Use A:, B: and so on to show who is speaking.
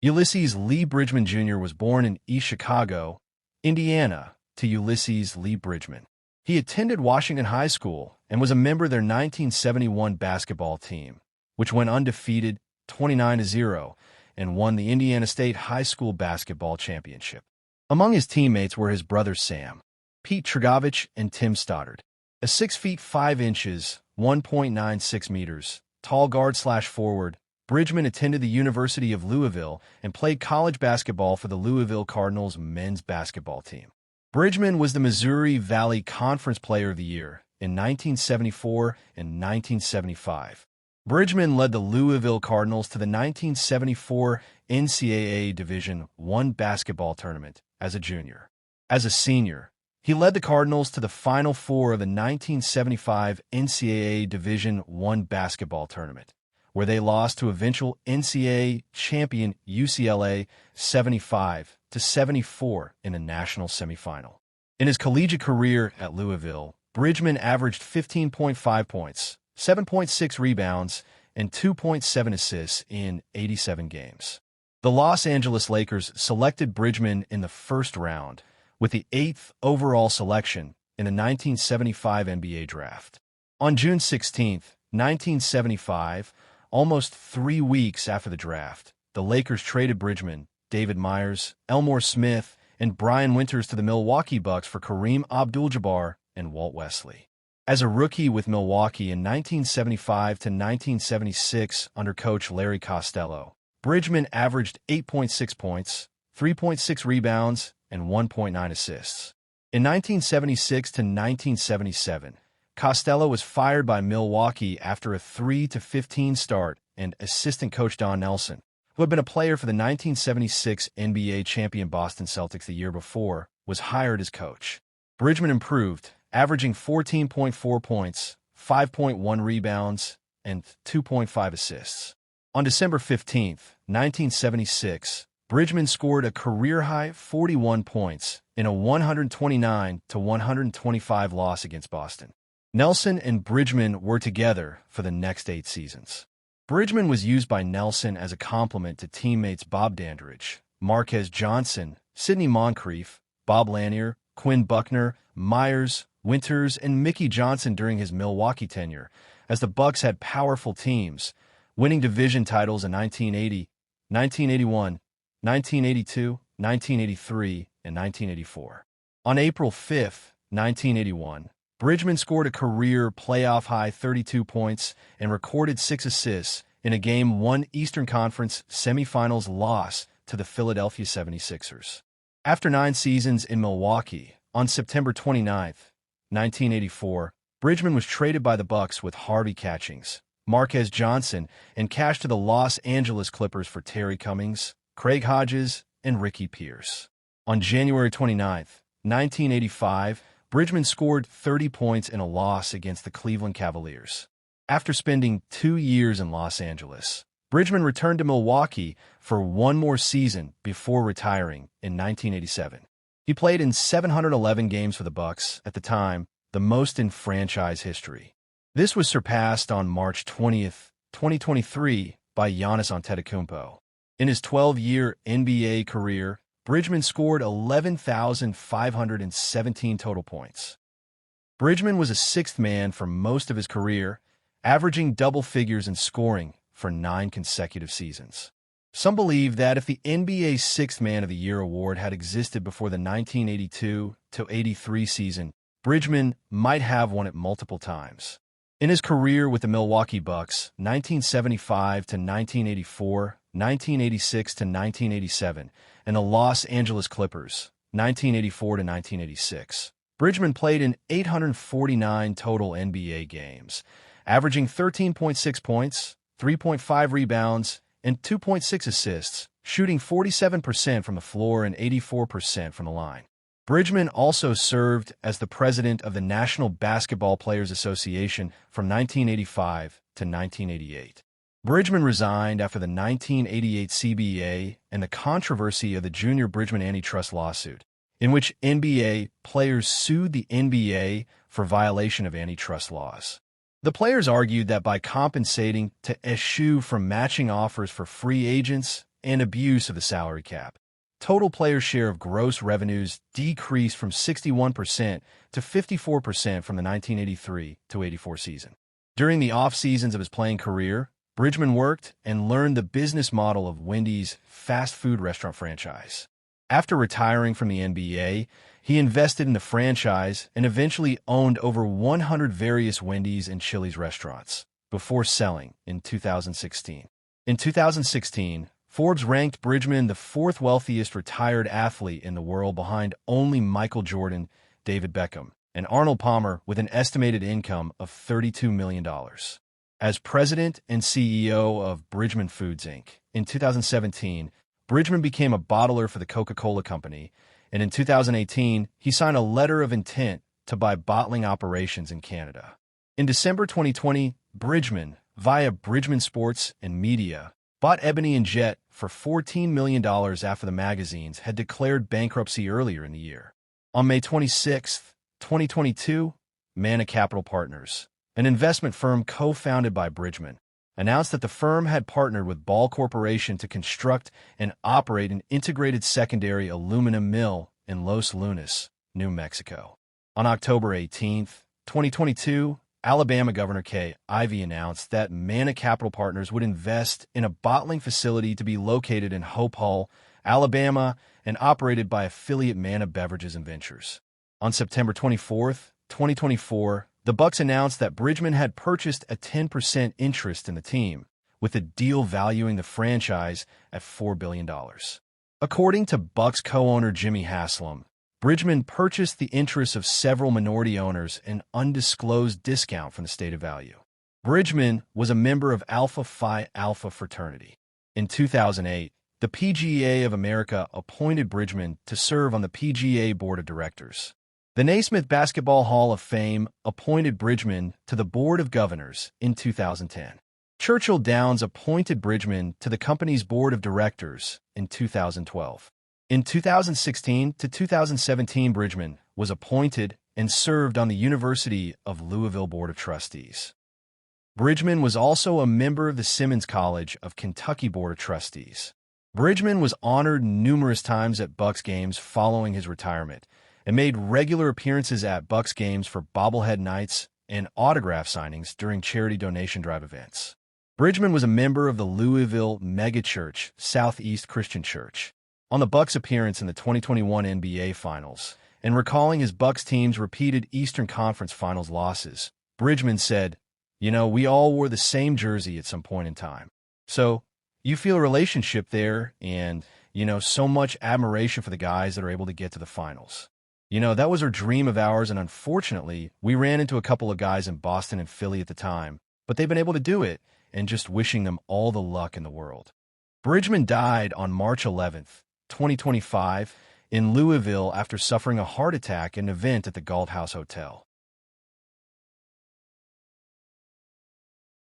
A: Ulysses Lee Bridgeman Jr. was born in East Chicago, Indiana, to Ulysses Lee Bridgeman. He attended Washington High School and was a member of their 1971 basketball team, which went undefeated 29-0 and won the Indiana State High School basketball championship. Among his teammates were his brothers Sam, Pete Tregovich, and Tim Stoddard. A 6 feet 5 inches, 1.96 meters, tall guard/forward, Bridgeman attended the University of Louisville and played college basketball for the Louisville Cardinals men's basketball team. Bridgeman was the Missouri Valley Conference Player of the Year in 1974 and 1975. Bridgeman led the Louisville Cardinals to the 1974 NCAA Division I basketball tournament as a junior. As a senior, he led the Cardinals to the Final Four of the 1975 NCAA Division I basketball tournament, where they lost to eventual NCAA champion UCLA 75-74 in a national semifinal. In his collegiate career at Louisville, Bridgeman averaged 15.5 points, 7.6 rebounds, and 2.7 assists in 87 games. The Los Angeles Lakers selected Bridgeman in the first round with the 8th overall selection in the 1975 NBA draft. On June 16, 1975, almost 3 weeks after the draft, the Lakers traded Bridgeman, David Myers, Elmore Smith, and Brian Winters to the Milwaukee Bucks for Kareem Abdul-Jabbar and Walt Wesley. As a rookie with Milwaukee in 1975 to 1976 under coach Larry Costello, Bridgeman averaged 8.6 points, 3.6 rebounds, and 1.9 assists. In 1976 to 1977, Costello was fired by Milwaukee after a 3-15 start, and assistant coach Don Nelson, who had been a player for the 1976 NBA champion Boston Celtics the year before, was hired as coach. Bridgeman improved, averaging 14.4 points, 5.1 rebounds, and 2.5 assists. On December 15, 1976, Bridgeman scored a career-high 41 points in a 129-125 loss against Boston. Nelson and Bridgeman were together for the next 8 seasons. Bridgeman was used by Nelson as a complement to teammates Bob Dandridge, Marquez Johnson, Sidney Moncrief, Bob Lanier, Quinn Buckner, Myers, Winters, and Mickey Johnson during his Milwaukee tenure, as the Bucks had powerful teams, winning division titles in 1980, 1981, 1982, 1983, and 1984. On April 5, 1981, Bridgeman scored a career playoff-high 32 points and recorded 6 assists in a Game 1 Eastern Conference semifinals loss to the Philadelphia 76ers. After 9 seasons in Milwaukee, on September 29, 1984, Bridgeman was traded by the Bucks with Harvey Catchings, Marquez Johnson, and cash to the Los Angeles Clippers for Terry Cummings, Craig Hodges, and Ricky Pierce. On January 29, 1985, Bridgeman scored 30 points in a loss against the Cleveland Cavaliers. After spending 2 years in Los Angeles, Bridgeman returned to Milwaukee for one more season before retiring in 1987. He played in 711 games for the Bucks, at the time, the most in franchise history. This was surpassed on March 20, 2023, by Giannis Antetokounmpo. In his 12-year NBA career, Bridgeman scored 11,517 total points. Bridgeman was a sixth man for most of his career, averaging double figures in scoring for 9 consecutive seasons. Some believe that if the NBA's Sixth Man of the Year award had existed before the 1982-83 season, Bridgeman might have won it multiple times. In his career with the Milwaukee Bucks, 1975-1984, 1986-1987, and the Los Angeles Clippers, 1984-1986, Bridgeman played in 849 total NBA games, averaging 13.6 points, 3.5 rebounds, and 2.6 assists, shooting 47% from the floor and 84% from the line. Bridgeman also served as the president of the National Basketball Players Association from 1985 to 1988. Bridgeman resigned after the 1988 CBA and the controversy of the Junior Bridgeman antitrust lawsuit, in which NBA players sued the NBA for violation of antitrust laws. The players argued that by compensating to eschew from matching offers for free agents and abuse of the salary cap. Total player share of gross revenues decreased from 61% to 54% from the 1983-84 season. During the off-seasons of his playing career, Bridgeman worked and learned the business model of Wendy's fast food restaurant franchise. After retiring from the NBA, he invested in the franchise and eventually owned over 100 various Wendy's and Chili's restaurants, before selling in 2016. In 2016, Forbes ranked Bridgeman the fourth wealthiest retired athlete in the world, behind only Michael Jordan, David Beckham, and Arnold Palmer, with an estimated income of $32 million. As president and CEO of Bridgeman Foods, Inc., in 2017, Bridgeman became a bottler for the Coca-Cola Company, and in 2018, he signed a letter of intent to buy bottling operations in Canada. In December 2020, Bridgeman, via Bridgeman Sports and Media, bought Ebony and Jet for $14 million after the magazines had declared bankruptcy earlier in the year. On May 26, 2022, Mana Capital Partners, an investment firm co-founded by Bridgeman, announced that the firm had partnered with Ball Corporation to construct and operate an integrated secondary aluminum mill in Los Lunas, New Mexico. On October 18, 2022, Alabama Governor Kay Ivey announced that Mana Capital Partners would invest in a bottling facility to be located in Hope Hall, Alabama, and operated by affiliate Mana Beverages and Ventures. On September 24, 2024, the Bucks announced that Bridgeman had purchased a 10% interest in the team, with the deal valuing the franchise at $4 billion. According to Bucks co-owner Jimmy Haslam, Bridgeman purchased the interests of several minority owners at an undisclosed discount from the stated value. Bridgeman was a member of Alpha Phi Alpha fraternity. In 2008, the PGA of America appointed Bridgeman to serve on the PGA Board of Directors. The Naismith Basketball Hall of Fame appointed Bridgeman to the Board of Governors in 2010. Churchill Downs appointed Bridgeman to the company's Board of Directors in 2012. In 2016 to 2017, Bridgeman was appointed and served on the University of Louisville Board of Trustees. Bridgeman was also a member of the Simmons College of Kentucky Board of Trustees. Bridgeman was honored numerous times at Bucks games following his retirement and made regular appearances at Bucks games for bobblehead nights and autograph signings during charity donation drive events. Bridgeman was a member of the Louisville megachurch Southeast Christian Church. On the Bucks' appearance in the 2021 NBA Finals, and recalling his Bucks team's repeated Eastern Conference Finals losses, Bridgeman said, we all wore the same jersey at some point in time. So, you feel a relationship there and, so much admiration for the guys that are able to get to the finals. That was our dream of ours, and unfortunately, we ran into a couple of guys in Boston and Philly at the time, but they've been able to do it, and just wishing them all the luck in the world. Bridgeman died on March 11th, 2025, in Louisville after suffering a heart attack at an event at the Galt House Hotel.